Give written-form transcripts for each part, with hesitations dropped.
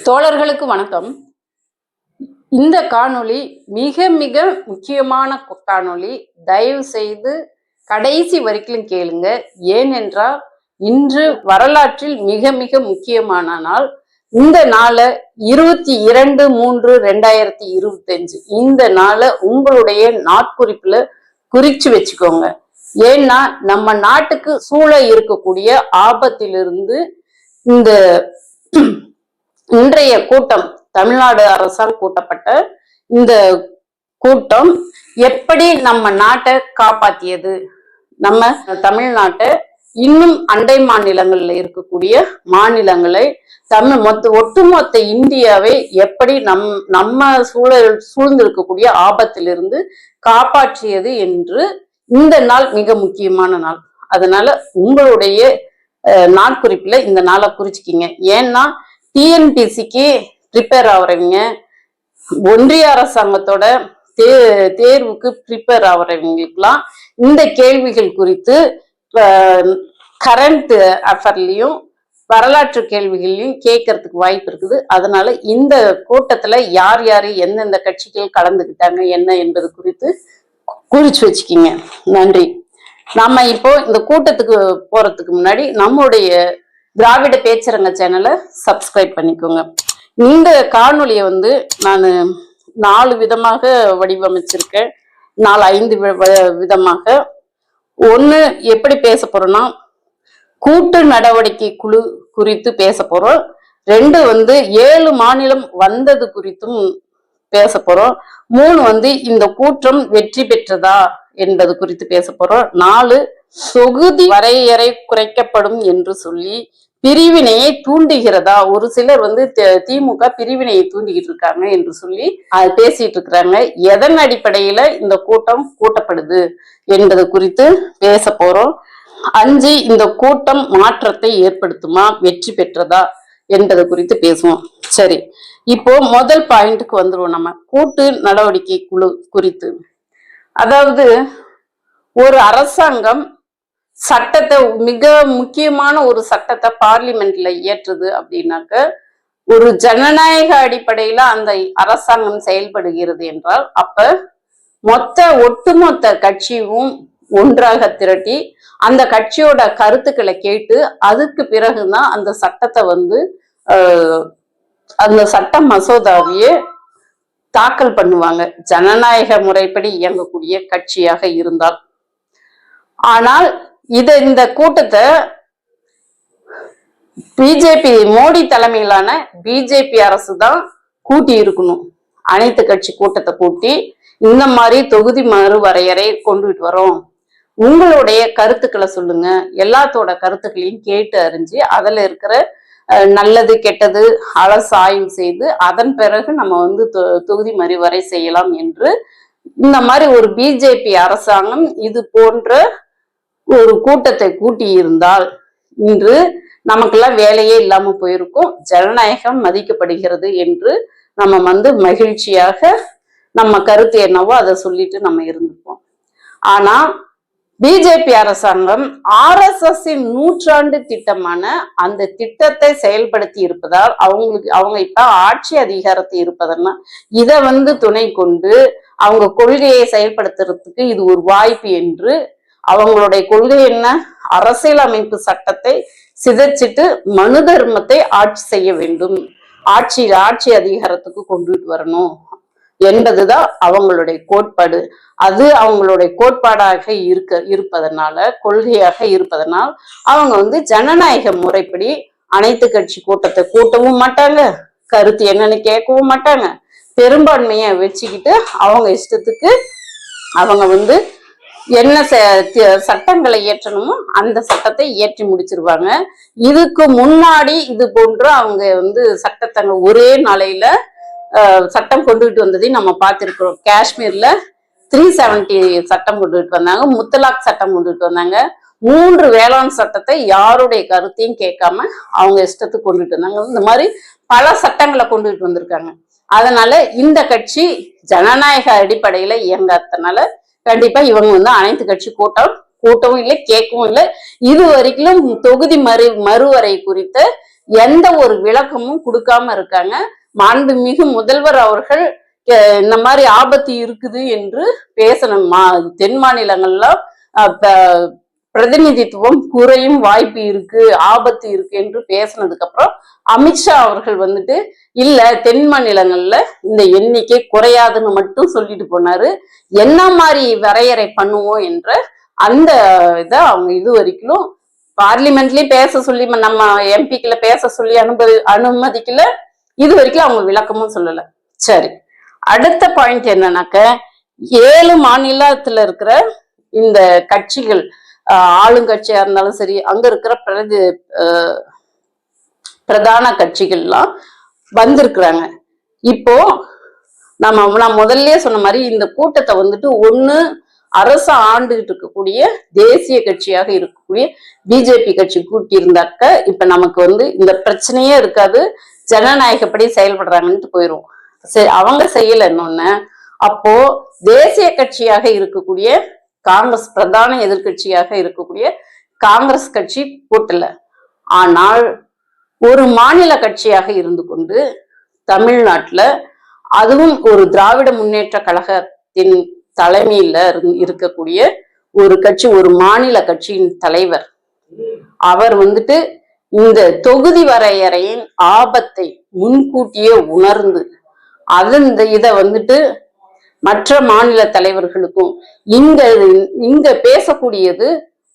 தோழர்களுக்கு வணக்கம். இந்த காணொளி மிக மிக முக்கியமான காணொளி. தயவு செய்து கடைசி வரைக்கும் கேளுங்க. ஏனென்றால் இன்று வரலாற்றில் மிக மிக முக்கியமான நாள். இந்த நாளை 22/3/2025 இந்த நாளை உங்களுடைய நாட்குறிப்புல குறிச்சு வச்சுக்கோங்க. ஏன்னா நம்ம நாட்டுக்கு சூழ இருக்கக்கூடிய ஆபத்திலிருந்து இந்த இன்றைய கூட்டம், தமிழ்நாடு அரசால் கூட்டப்பட்ட இந்த கூட்டம் எப்படி நம்ம நாட்டை காப்பாத்தியது, நம்ம தமிழ்நாட்டை இன்னும் அண்டை மாநிலங்கள்ல இருக்கக்கூடிய மாநிலங்களை ஒட்டுமொத்த இந்தியாவை எப்படி நம்ம சூழ்ந்திருக்கக்கூடிய ஆபத்திலிருந்து காப்பாற்றியது என்று இந்த நாள் மிக முக்கியமான நாள். அதனால உங்களுடைய நாட்குறிப்புல இந்த நாளை குறிச்சுக்கிங்க. ஏன்னா டிஎன்பிசிக்கு ப்ரிப்பேர் ஆகுறவங்க, ஒன்றிய அரசாங்கத்தோட தேர்வுக்கு ப்ரிப்பேர் ஆகுறவங்களுக்குலாம் இந்த கேள்விகள் குறித்து கரண்ட் அஃபேர்லயும் வரலாற்று கேள்விகளையும் கேட்கறதுக்கு வாய்ப்பு இருக்குது. அதனால இந்த கூட்டத்துல யார் யாரு எந்தெந்த கட்சிகள் கலந்துக்கிட்டாங்க என்ன என்பது குறித்து குறிச்சு வச்சுக்கிங்க. நன்றி. நாம இப்போ இந்த கூட்டத்துக்கு போறதுக்கு முன்னாடி நம்முடைய திராவிட பேச்சரங்க சேனலை சப்ஸ்கிரைப் பண்ணிக்கோங்க. இந்த காணொலியை நான் 4 விதமாக வடிவமைச்சிருக்கேன். 4-5 விதமாக. ஒண்ணு எப்படி பேச போறோம்னா, கூட்டு நடவடிக்கை குழு குறித்து பேச போறோம். 2 7 மாநிலம் வந்தது குறித்தும் பேச போறோம். 3 இந்த கூட்டம் வெற்றி பெற்றதா என்பது குறித்து பேச போறோம். 4 தொகுதி வரையறை குறைக்கப்படும் என்று சொல்லி பிரிவினையை தூண்டுகிறதா, ஒரு சிலர் திமுக பிரிவினையை தூண்டிக்கிட்டு இருக்காங்க என்று சொல்லி பேசிட்டு இருக்கிறாங்க. எதன் அடிப்படையில இந்த கூட்டம் கூட்டப்படுது என்பது குறித்து பேச போறோம். 5 இந்த கூட்டம் மாற்றத்தை ஏற்படுத்துமா, வெற்றி பெற்றதா என்பது குறித்து பேசுவோம். சரி, இப்போ முதல் பாயிண்ட்டுக்கு வந்துருவோம். நம்ம கூட்டு நடவடிக்கை குழு குறித்து. அதாவது ஒரு அரசாங்கம் சட்டத்தை, மிக முக்கியமான ஒரு சட்டத்தை பார்லிமெண்ட்ல இயற்றுது அப்படின்னாக்க ஒரு ஜனநாயக அடிப்படையில அந்த அரசாங்கம் செயல்படுகிறது என்றால், அப்ப ஒட்டுமொத்த கட்சியும் ஒன்றாக திரட்டி அந்த கட்சியோட கருத்துக்களை கேட்டு அதுக்கு பிறகுதான் அந்த சட்டத்தை அந்த சட்ட மசோதாவையே தாக்கல் பண்ணுவாங்க, ஜனநாயக முறைப்படி இயங்கக்கூடிய கட்சியாக இருந்தால். ஆனால் இந்த கூட்டத்தை பிஜேபி, மோடி தலைமையிலான பிஜேபி அரசு தான் கூட்டி இருக்கணும். அனைத்து கட்சி கூட்டத்தை கூட்டி இந்த மாதிரி தொகுதி மறுவரையறை கொண்டுட்டு வரோம், உங்களுடைய கருத்துக்களை சொல்லுங்க, எல்லாத்தோட கருத்துக்களையும் கேட்டு அறிஞ்சு அதுல இருக்கிற நல்லது கெட்டது ஆய்வு செய்து அதன் பிறகு நம்ம தொகுதி மறுவரை செய்யலாம் என்று இந்த மாதிரி ஒரு பிஜேபி அரசாங்கம் இது போன்ற ஒரு கூட்டத்தை கூட்டி இருந்தால் இன்று நமக்கெல்லாம் வேலையே இல்லாம போயிருக்கும். ஜனநாயகம் மதிக்கப்படுகிறது என்று நம்ம மகிழ்ச்சியாக நம்ம கருத்து என்னவோ அதை சொல்லிட்டு நம்ம இருந்திருப்போம். ஆனா பிஜேபி அரசாங்கம் RSSின் 100ஆண்டு திட்டமான அந்த திட்டத்தை செயல்படுத்தி இருப்பதால் அவங்க இப்ப ஆட்சி அதிகாரத்தை இருப்பதுன்னா இதை துணை கொண்டு அவங்க கொள்கையை செயல்படுத்துறதுக்கு இது ஒரு வாய்ப்பு என்று அவங்களுடைய கொள்கை என்ன, அரசியலமைப்பு சட்டத்தை சிதைச்சிட்டு மனு தர்மத்தை ஆட்சி செய்ய வேண்டும், ஆட்சி அதிகாரத்துக்கு கொண்டுட்டு வரணும் என்பதுதான் அவங்களுடைய கோட்பாடு. அது அவங்களுடைய கோட்பாடாக இருப்பதனால, கொள்கையாக இருப்பதனால் அவங்க ஜனநாயக முறைப்படி அனைத்து கட்சி கூட்டத்தை கூட்டவும் மாட்டாங்க, கருத்து என்னன்னு கேட்கவும் மாட்டாங்க. பெரும்பான்மையை வச்சுக்கிட்டு அவங்க இஷ்டத்துக்கு அவங்க என்ன சட்டங்களை இயற்றணுமோ அந்த சட்டத்தை இயற்றி முடிச்சிருவாங்க. இதுக்கு முன்னாடி இது போன்று அவங்க சட்டத்தை ஒரே நாளையில சட்டம் கொண்டுகிட்டு வந்ததையும் நம்ம பார்த்திருக்கிறோம். காஷ்மீர்ல 370 சட்டம் கொண்டுகிட்டு வந்தாங்க, முத்தலாக் சட்டம் கொண்டுகிட்டு வந்தாங்க, 3 வேளாண் சட்டத்தை யாருடைய கருத்தையும் கேட்காம அவங்க இஷ்டத்துக்கு கொண்டுட்டு வந்தாங்க. இந்த மாதிரி பல சட்டங்களை கொண்டுகிட்டு வந்திருக்காங்க. அதனால இந்த கட்சி ஜனநாயக அடிப்படையில இயங்காதனால கண்டிப்பா இவங்க அனைத்து கட்சி கூட்டவும் இல்லை, கேட்கவும் இல்லை. இது வரைக்கும் தொகுதி மறுவரை குறித்த எந்த ஒரு விளக்கமும் கொடுக்காம இருக்காங்க. மாண்புமிகு முதல்வர் அவர்கள் இந்த மாதிரி ஆபத்து இருக்குது என்று பேசணும். தென் மாநிலங்கள்ல பிரதிநிதித்துவம் குறையும் வாய்ப்பு இருக்கு, ஆபத்து இருக்கு என்று பேசினதுக்கு அப்புறம் அமித்ஷா அவர்கள் வந்துட்டு இல்ல தென் மாநிலங்கள்ல இந்த எண்ணிக்கை குறையாதுன்னு மட்டும் சொல்லிட்டு போனாரு. என்ன மாதிரி வரையறை பண்ணுவோம் என்ற அந்த இதை அவங்க இது வரைக்கும் பார்லிமெண்ட்லயும் பேச சொல்லி, நம்ம எம்பிக்கள பேச சொல்லி அனுமதிக்கல. இது வரைக்கும் அவங்க விளக்கமும் சொல்லல. சரி, அடுத்த பாயிண்ட் என்னன்னாக்க 7 மாநிலத்துல இருக்கிற இந்த கட்சிகள், ஆளுங்கட்சியா இருந்தாலும் சரி, அங்க இருக்கிற பிரதான கட்சிகள்லாம் வந்திருக்கிறாங்க. இப்போ நான் முதல்லயே சொன்ன மாதிரி இந்த கூட்டத்தை வந்துட்டு ஒண்ணு அரசு ஆண்டுகிட்டு இருக்கக்கூடிய தேசிய கட்சியாக இருக்கக்கூடிய பிஜேபி கட்சி கூட்டி இருந்தாக்க இப்ப நமக்கு இந்த பிரச்சனையே இருக்காது, ஜனநாயகப்படி செயல்படுறாங்கன்ட்டு போயிரும். சரி, அவங்க செய்யல இன்னொன்னு. அப்போ தேசிய கட்சியாக இருக்கக்கூடிய காங்கிரஸ், பிரதான எதிர்கட்சியாக இருக்கக்கூடிய காங்கிரஸ் கட்சி கூட்டல. ஆனால் ஒரு மாநில கட்சியாக இருந்து கொண்டு தமிழ்நாட்டுல, அதுவும் ஒரு திராவிட முன்னேற்ற கழகத்தின் தலைமையில இருக்கக்கூடிய ஒரு கட்சி, ஒரு மாநில கட்சியின் தலைவர், அவர் இந்த தொகுதி வரையறையின் ஆபத்தை முன்கூட்டியே உணர்ந்து இத மற்ற மாநில தலைவர்களுக்கும் இங்க பேசக்கூடியது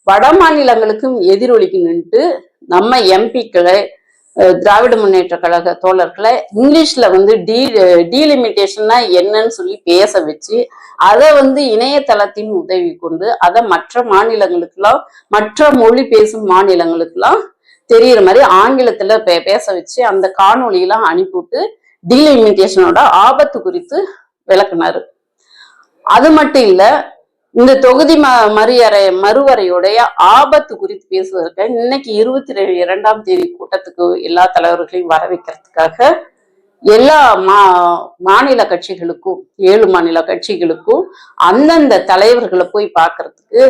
வட மாநிலங்களுக்கும் எதிரொலிக்கணும்ட்டு நம்ம எம்பிக்களை, திராவிட முன்னேற்ற கழக தோழர்களை இங்கிலீஷ்ல டீலிமிட்டேஷன்னா என்னன்னு சொல்லி பேச வச்சு அதை இணையதளத்தின் உதவி கொண்டு அதை மற்ற மாநிலங்களுக்கெல்லாம், மற்ற மொழி பேசும் மாநிலங்களுக்கெல்லாம் தெரியுற மாதிரி ஆங்கிலத்துல பேச வச்சு அந்த காணொலியெல்லாம் அனுப்பிவிட்டு டீலிமிட்டேஷனோட ஆபத்து குறித்து விளக்குனாரு. அது மட்டும் இல்ல, இந்த தொகுதி மறுவரையுடைய ஆபத்து குறித்து பேசுவதற்கு இன்னைக்கு 22ஆம் தேதி கூட்டத்துக்கு எல்லா தலைவர்களையும் வர வைக்கிறதுக்காக எல்லா மாநில கட்சிகளுக்கும், 7 மாநில கட்சிகளுக்கும் அந்தந்த தலைவர்களை போய் பார்க்கறதுக்கு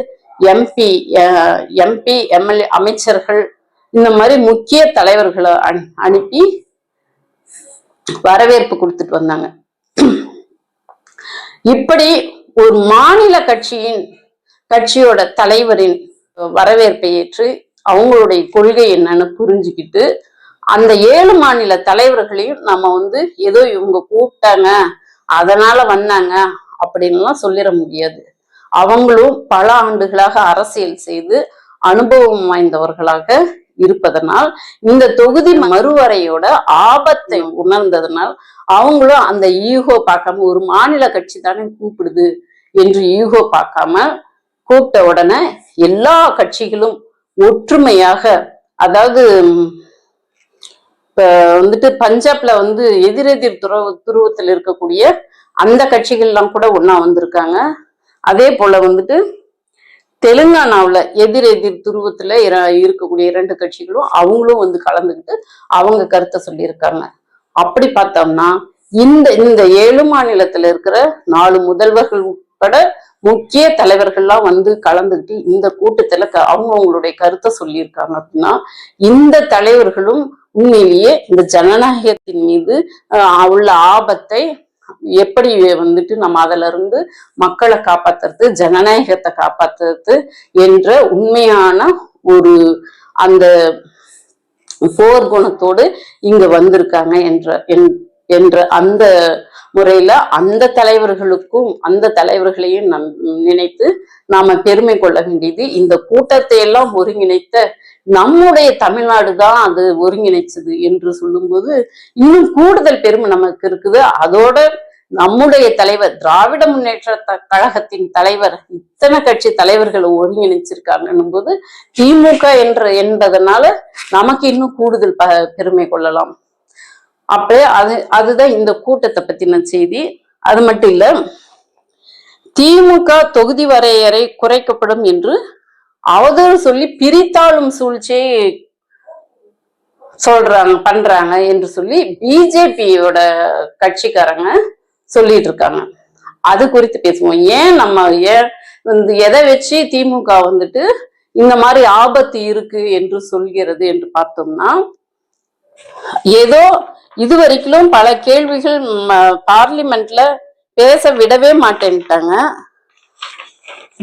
எம்பி எம்எல்ஏ அமைச்சர்கள் இந்த மாதிரி முக்கிய தலைவர்களை அனுப்பி வரவேற்பு கொடுத்துட்டு வந்தாங்க. இப்படி ஒரு மாநில கட்சியோட தலைவரின் வரவேற்பை ஏற்று அவங்களுடைய கொள்கை என்னன்னு புரிஞ்சுக்கிட்டு அந்த 7 மாநில தலைவர்களையும் நம்ம ஏதோ இவங்க கூப்பிட்டாங்க அதனால வந்தாங்க அப்படின்லாம் சொல்லிட முடியாது. அவங்களும் பல ஆண்டுகளாக அரசியல் செய்து அனுபவம் வாய்ந்தவர்களாக இருப்பதனால், இந்த தொகுதி மறுவரையோட ஆபத்தை உணர்ந்ததனால் அவங்களும் அந்த ஈகோ பார்க்காம, ஒரு மாநில கட்சி தானே கூப்பிடுது என்று ஈகோ பார்க்காம கூப்பிட்ட உடனே எல்லா கட்சிகளும் ஒற்றுமையாக, அதாவது இப்ப பஞ்சாப்ல எதிரெதிர் துருவத்தில் இருக்கக்கூடிய அந்த கட்சிகள்லாம் கூட ஒன்னா வந்திருக்காங்க. அதே போல தெலுங்கானாவுல எதிரெதிர் துருவத்துல இருக்கக்கூடிய 2 கட்சிகளும் அவங்களும் கலந்துக்கிட்டு அவங்க கருத்தை சொல்லியிருக்காங்க. அப்படி பார்த்தோம்னா இந்த 7 மாநிலத்துல இருக்கிற 4 முதல்வர்கள் உட்பட முக்கிய தலைவர்கள்லாம் கலந்துக்கிட்டு இந்த கூட்டத்துல அவங்களுடைய கருத்தை சொல்லியிருக்காங்க. அப்படின்னா இந்த தலைவர்களும் உண்மையிலேயே இந்த ஜனநாயகத்தின் மீது உள்ள ஆபத்தை எப்படி நம்ம அதுல இருந்து மக்களை காப்பாத்துறது, ஜனநாயகத்தை காப்பாத்துறது என்ற உண்மையான ஒரு அந்த போர்க்குணத்தோடு இங்க வந்திருக்காங்க என்ற அந்த முறையில அந்த தலைவர்களுக்கும், அந்த தலைவர்களையும் நினைத்து நாம பெருமை கொள்ள வேண்டியது. இந்த கூட்டத்தை எல்லாம் ஒருங்கிணைத்த நம்முடைய தமிழ்நாடு தான் அது ஒருங்கிணைச்சது என்று சொல்லும்போது இன்னும் கூடுதல் பெருமை நமக்கு இருக்குது. அதோட நம்முடைய தலைவர், திராவிட முன்னேற்ற கழகத்தின் தலைவர், இத்தனை கட்சி தலைவர்களை ஒருங்கிணைச்சிருக்காங்கன்னும் போது திமுக என்பதனால நமக்கு இன்னும் கூடுதல் பெருமை கொள்ளலாம். அப்படியே அதுதான் இந்த கூட்டத்தை பத்தின செய்தி. அது மட்டும் இல்ல, திமுக தொகுதி வரையறை குறைக்கப்படும் என்று அவதூறு சொல்லி பிரித்தாளும் சூழ்ச்சியை பண்றாங்க என்று சொல்லி பிஜேபியோட கட்சிக்காரங்க சொல்லிட்டு இருக்காங்க. அது குறித்து பேசுவோம். எதை வச்சு திமுக இந்த மாதிரி ஆபத்து இருக்கு என்று சொல்கிறது என்று பார்த்தோம்னா, ஏதோ இதுவரைக்கும் பல கேள்விகள் பார்லிமெண்ட்ல பேச விடவே மாட்டேன்ட்டாங்க.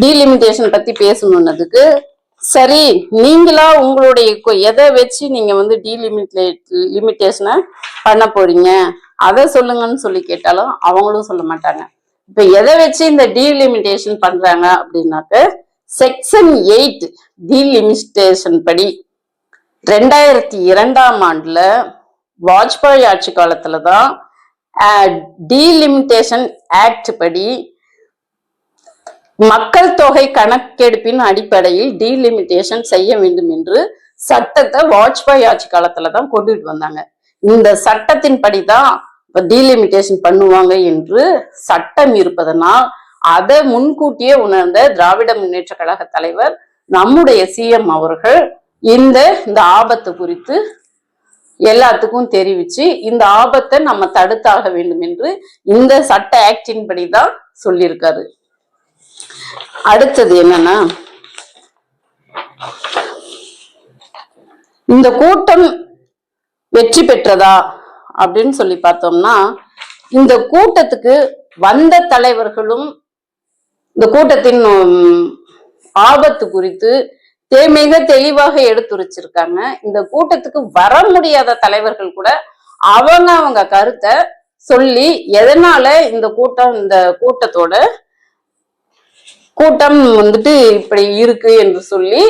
டீலிமிட்டேஷன் பத்தி பேசணுன்னதுக்கு சரி நீங்களா உங்களுடைய எதை வச்சு நீங்க வந்து லிமிட்டேஷனை பண்ண போறீங்க அதை சொல்லுங்கன்னு சொல்லி கேட்டாலும் அவங்களும் சொல்ல மாட்டாங்க. இப்ப எதை வச்சு இந்த டீலிமிட்டேஷன் பண்றாங்க அப்படின்னாக்க செக்ஷன் 8 டீலிமிட்டேஷன் படி 2002 வாஜ்பாய் ஆட்சி காலத்துலதான் டீலிமிட்டேஷன் ஆக்ட் படி மக்கள் தொகை கணக்கெடுப்பின் அடிப்படையில் டீலிமிட்டேஷன் செய்ய வேண்டும் என்று சட்டத்தை வாஜ்பாய் ஆட்சி காலத்துலதான் கொண்டுட்டு வந்தாங்க. இந்த சட்டத்தின் படிதான் டீலிமிட்டேஷன் பண்ணுவாங்க என்று சட்டம் இருப்பதனால் அதை முன்கூட்டியே உணர்ந்த திராவிட முன்னேற்ற கழக தலைவர் நம்முடைய சிஎம் அவர்கள் இந்த ஆபத்து குறித்து எல்லாத்துக்கும் தெரிவிச்சு இந்த ஆபத்தை நம்ம தடுத்தாக வேண்டும் என்று இந்த சட்ட ஆக்டின் படிதான் சொல்லியிருக்காரு. அடுத்தது என்னன்னா, இந்த கூட்டம் வெற்றி பெற்றதா அப்படின்னு சொல்லி பார்த்தோம்னா, இந்த கூட்டத்துக்கு வந்த தலைவர்களும் இந்த கூட்டத்தின் ஆபத்து குறித்து மிக தெளிவாக எடுத்துரைச்சிருக்காங்க. இந்த கூட்டத்துக்கு வர முடியாத தலைவர்கள் கூட அவங்க கருத்தை சொல்லி எதனால இந்த கூட்டம் வந்துட்டு இப்படி இருக்கு என்று சொல்லி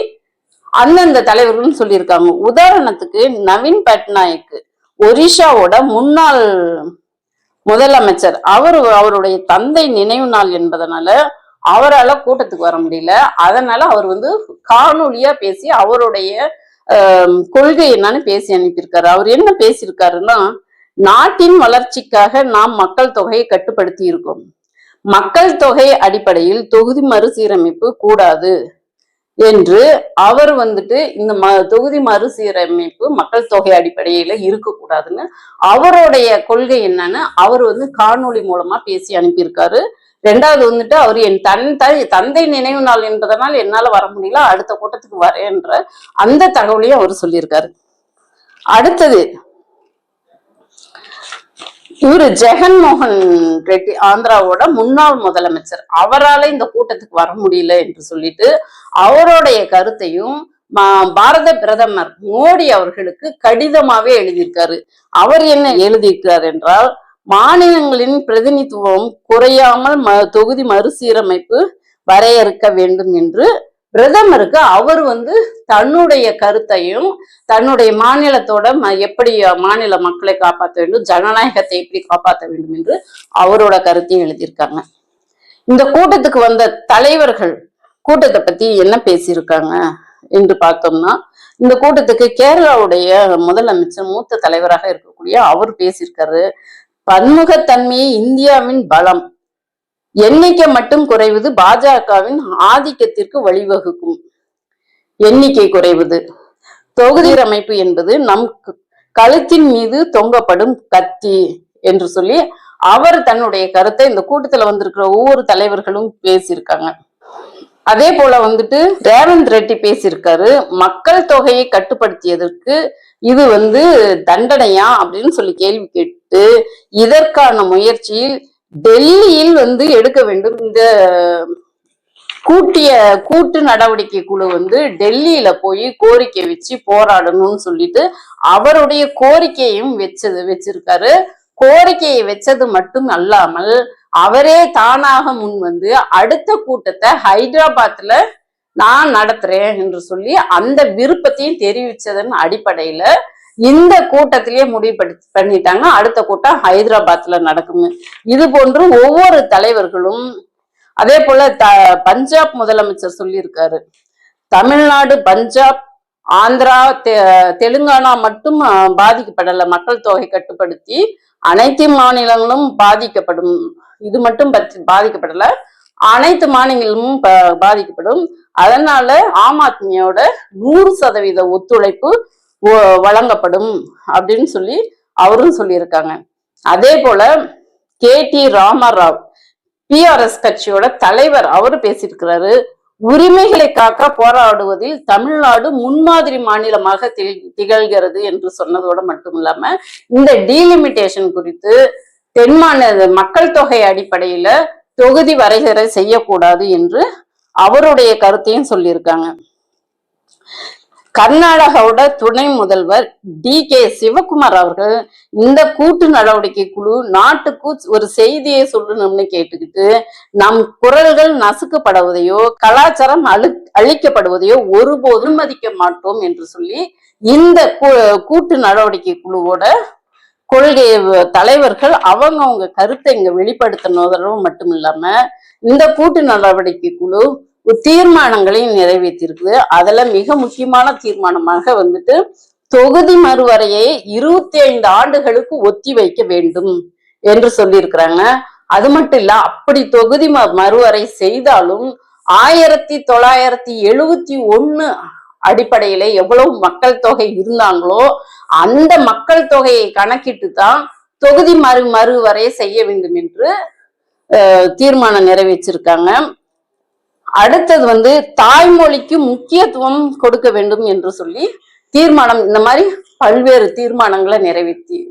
அந்தந்த தலைவர்களும் சொல்லியிருக்காங்க. உதாரணத்துக்கு நவீன் பட்நாயக் ஒரிஷாவோட முன்னாள் முதலமைச்சர், அவருடைய தந்தை நினைவு நாள் என்பதனால அவரால் கூட்டத்துக்கு வர முடியல. அதனால அவர் வந்து காணொலியா பேசி அவருடைய கொள்கை என்னன்னு பேசி அனுப்பியிருக்காரு. அவர் என்ன பேசியிருக்காருன்னா, நாட்டின் வளர்ச்சிக்காக நாம் மக்கள் தொகையை கட்டுப்படுத்தி இருக்கோம். மக்கள் தொகை அடிப்படையில் தொகுதி மறுசீரமைப்பு கூடாது என்று அவர் வந்துட்டு இந்த தொகுதி மறுசீரமைப்பு மக்கள் தொகை அடிப்படையில இருக்கக்கூடாதுன்னு அவருடைய கொள்கை என்னன்னு அவர் வந்து காணொலி மூலமா பேசி அனுப்பியிருக்காரு. ரெண்டாவது வந்துட்டு அவர் என் தந்தை நினைவு நாள் என்பதனால் என்னால வர முடியல, அடுத்த கூட்டத்துக்கு வரேன்ற அந்த தகவலையும் அவர் சொல்லியிருக்காரு. அடுத்தது இவரு ஜெகன்மோகன் ரெட்டி, ஆந்திராவோட முன்னாள் முதலமைச்சர், அவரால் இந்த கூட்டத்துக்கு வர முடியல என்று சொல்லிட்டு அவருடைய கருத்தையும் பாரத பிரதமர் மோடி அவர்களுக்கு கடிதமாவே எழுதியிருக்காரு. அவர் என்ன எழுதியிருக்கார் என்றால், மாநிலங்களின் பிரதிநிதித்துவம் குறையாமல் தொகுதி மறுசீரமைப்பு வரையறுக்க வேண்டும் என்று பிரதமருக்கு அவர் வந்து தன்னுடைய கருத்தையும் தன்னுடைய மாநிலத்தோட எப்படி மாநில மக்களை காப்பாற்ற வேண்டும், ஜனநாயகத்தை எப்படி காப்பாற்ற வேண்டும் என்று அவரோட கருத்தையும் எழுதியிருக்காங்க. இந்த கூட்டத்துக்கு வந்த தலைவர்கள் கூட்டத்தை பத்தி என்ன பேசியிருக்காங்க என்று பார்த்தோம்னா, இந்த கூட்டத்துக்கு கேரளாவுடைய முதலமைச்சர் மூத்த தலைவராக இருக்கக்கூடிய அவர் பேசியிருக்காரு. பன்முகத்தன்மையை இந்தியாவின் பலம், எண்ணிக்கை மட்டும் குறைவது பாஜகவின் ஆதிக்கத்திற்கு வழிவகுக்கும். எண்ணிக்கை குறைவது, தொகுதி அமைப்பு என்பது நம் கழுத்தின் மீது தொங்கப்படும் கத்தி என்று சொல்லி அவர் தன்னுடைய கருத்தை இந்த கூட்டத்துல வந்திருக்கிற ஒவ்வொரு தலைவர்களும் பேசியிருக்காங்க. அதே போல வந்துட்டு ரேவந்த் ரெட்டி பேசியிருக்காரு. மக்கள் தொகையை கட்டுப்படுத்தியதற்கு இது வந்து தண்டனையா அப்படின்னு சொல்லி கேள்வி கேட்டு இதற்கான முயற்சியில் டெல்லியில் வந்து எடுக்க வேண்டும். இந்த கூட்டு நடவடிக்கை குழு வந்து டெல்லியில போய் கோரிக்கை வச்சு போராடணும்னு சொல்லிட்டு அவருடைய கோரிக்கையும் வச்சிருக்காரு. கோரிக்கையை வச்சது மட்டும் அல்லாமல் அவரே தானாக முன் வந்து அடுத்த கூட்டத்தை ஹைதராபாத்ல நான் நடத்துறேன் என்று சொல்லி அந்த விருப்பத்தையும் தெரிவிச்சதன் அடிப்படையில இந்த கூட்டத்திலேயே முடிவு பண்ணிட்டாங்க. அடுத்த கூட்டம் ஹைதராபாத்ல நடக்கும். இது போன்று ஒவ்வொரு தலைவர்களும், அதே போல பஞ்சாப் முதலமைச்சர் சொல்லியிருக்காரு, தமிழ்நாடு, பஞ்சாப், ஆந்திரா, தெலுங்கானா மட்டும் பாதிக்கப்படல, மக்கள் தொகை கட்டுப்படுத்தி அனைத்து மாநிலங்களும் பாதிக்கப்படும், இது மட்டும் பாதிக்கப்படல, அனைத்து மாநிலங்களும் பாதிக்கப்படும். அதனால ஆம் ஆத்மியோட 100% ஒத்துழைப்பு வழங்கப்படும் அப்படின்னு சொல்லி அவரும் சொல்லியிருக்காங்க. அதே போல KT ராமராவ், PRS கட்சியோட தலைவர், அவரு பேசியிருக்கிறாரு. உரிமைகளை காக்க போராடுவதில் தமிழ்நாடு முன்மாதிரி மாநிலமாக திகழ்கிறது என்று சொன்னதோடு மட்டும் இல்லாம இந்த டீலிமிட்டேஷன் குறித்து தென்மாநில மக்கள் தொகை அடிப்படையில தொகுதி வரையறை செய்யக்கூடாது என்று அவருடைய கருத்தையும் சொல்லியிருக்காங்க. கர்நாடகாவோட துணை முதல்வர் DK சிவகுமார் அவர்கள் இந்த கூட்டு நடவடிக்கை குழு நாட்டுக்கு ஒரு செய்தியை சொல்லணும்னு கேட்டுக்கிட்டு நம் குரல்கள் நசுக்கப்படுவதையோ கலாச்சாரம் அழிக்கப்படுவதையோ ஒருபோதும் மதிக்க மாட்டோம் என்று சொல்லி இந்த கூட்டு நடவடிக்கை குழுவோட கொள்கை தலைவர்கள் அவங்க கருத்தை இங்க வெளிப்படுத்தினதோடு மட்டும் இல்லாம இந்த கூட்டு நடவடிக்கை குழு தீர்மானங்களையும் நிறைவேற்றிருக்கு. அதுல மிக முக்கியமான தீர்மானமாக வந்துட்டு தொகுதி மறுவரையை 25 ஆண்டுகளுக்கு ஒத்தி வைக்க வேண்டும் என்று சொல்லியிருக்கிறாங்க. அது மட்டும் இல்ல, அப்படி தொகுதி மறுவரை செய்தாலும் 1971 அடிப்படையில எவ்வளவு மக்கள் தொகை இருந்தாங்களோ அந்த மக்கள் தொகையை கணக்கிட்டு தான் தொகுதி மறுவரை செய்ய வேண்டும் என்று தீர்மானம் நிறைவேற்றிருக்காங்க. அடுத்தது வந்து தாய்மொழிக்கு முக்கியத்துவம் கொடுக்க வேண்டும் என்று சொல்லி தீர்மானம், இந்த மாதிரி பல்வேறு தீர்மானங்களை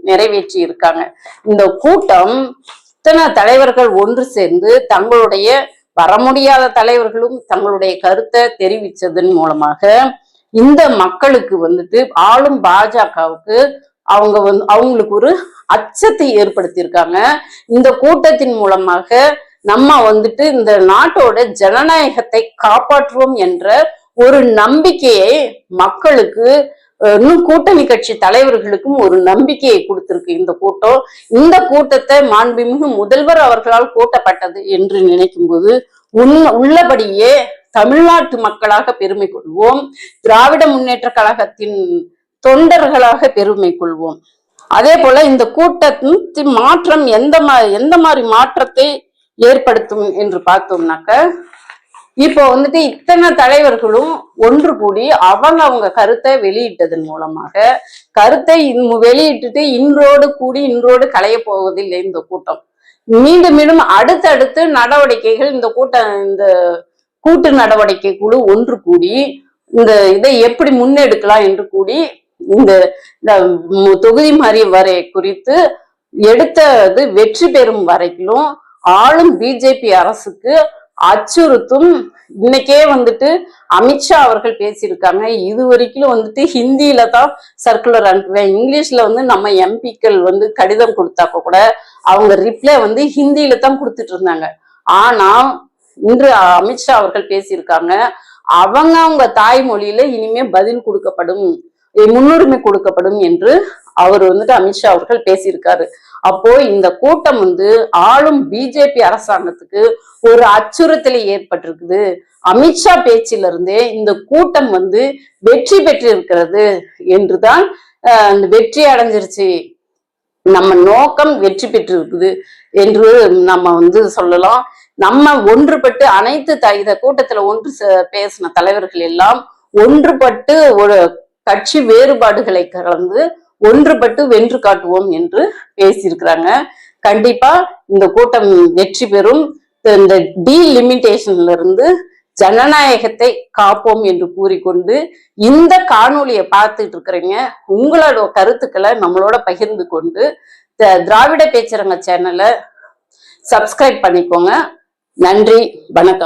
நிறைவேற்றி இருக்காங்க. இந்த கூட்டம் இத்தனை தலைவர்கள் ஒன்று சேர்ந்து தங்களுடைய வர முடியாத தலைவர்களும் தங்களுடைய கருத்தை தெரிவித்ததன் மூலமாக இந்த மக்களுக்கு வந்துட்டு ஆளும் பாஜகவுக்கு அவங்களுக்கு ஒரு அச்சத்தை ஏற்படுத்தியிருக்காங்க. இந்த கூட்டத்தின் மூலமாக நம்ம வந்துட்டு இந்த நாட்டோட ஜனநாயகத்தை காப்பாற்றுவோம் என்ற ஒரு நம்பிக்கையை மக்களுக்கு, இன்னும் கூட்டணி கட்சி தலைவர்களுக்கும் ஒரு நம்பிக்கையை கொடுத்திருக்கு இந்த கூட்டம். இந்த கூட்டத்தை மாண்புமிகு முதல்வர் அவர்களால் கூட்டப்பட்டது என்று நினைக்கும் போது உள்ளபடியே தமிழ்நாட்டு மக்களாக பெருமை கொள்வோம், திராவிட முன்னேற்ற கழகத்தின் தொண்டர்களாக பெருமை கொள்வோம். அதே போல இந்த கூட்டத்தின் மாற்றம் எந்த மாதிரி மாற்றத்தை ஏற்படுத்தும் என்று பார்த்தோம்னாக்க, இப்போ வந்துட்டு இத்தனை தலைவர்களும் ஒன்று கூடி அவங்க கருத்தை வெளியிட்டதன் மூலமாக கருத்தை வெளியிட்டுட்டு இன்றோடு களைய போவதில்லை இந்த கூட்டம். மீண்டும் மீண்டும் அடுத்தடுத்து நடவடிக்கைகள் இந்த கூட்டு நடவடிக்கை குழு ஒன்று கூடி இதை எப்படி முன்னெடுக்கலாம் என்று கூடி இந்த தொகுதி வரை குறித்து எடுத்தது வெற்றி பெறும் வரைக்கும் ஆளும் பிஜேபி அரசுக்கு அச்சுறுத்தும். இன்னைக்கே வந்துட்டு அமித்ஷா அவர்கள் பேசியிருக்காங்க, இது வரைக்கும் வந்துட்டு ஹிந்தியில தான் சர்க்குலர் அனுப்புவேன், இங்கிலீஷ்ல நம்ம எம்பிக்கள் கடிதம் கொடுத்தாக்க கூட அவங்க ரிப்ளை ஹிந்தியில தான் கொடுத்துட்டு இருந்தாங்க. ஆனா இன்று அமித்ஷா அவர்கள் பேசியிருக்காங்க, அவங்க தாய்மொழியில இனிமே பதில் கொடுக்கப்படும், முன்னுரிமை கொடுக்கப்படும் என்று அவர் அமித்ஷா அவர்கள் பேசியிருக்காரு. அப்போ இந்த கூட்டம் ஆளும் பிஜேபி அரசாங்கத்துக்கு ஒரு அச்சுறுத்தலை ஏற்பட்டிருக்குது. அமித்ஷா பேச்சில இருந்தே இந்த கூட்டம் வெற்றி பெற்று இருக்கிறது என்றுதான் வெற்றி அடைஞ்சிருச்சு, நம்ம நோக்கம் வெற்றி பெற்று இருக்குது என்று நம்ம சொல்லலாம். நம்ம ஒன்றுபட்டு அனைத்து இந்த கூட்டத்துல பேசின தலைவர்கள் எல்லாம் ஒன்றுபட்டு ஒரு கட்சி வேறுபாடுகளை கலந்து ஒன்றுபட்டு வென்று காட்டுவோம் என்று பேசியிருக்கிறாங்க. கண்டிப்பா இந்த கூட்டம் வெற்றி பெறும். இந்த டீலிமிட்டேஷன்ல இருந்து ஜனநாயகத்தை காப்போம் என்று கூறிக்கொண்டு இந்த காணொலியை பார்த்துட்டு இருக்கிறீங்க, உங்களோட கருத்துக்களை நம்மளோட பகிர்ந்து கொண்டு திராவிட பேச்சரங்க சேனலை சப்ஸ்கிரைப் பண்ணிக்கோங்க. நன்றி, வணக்கம்.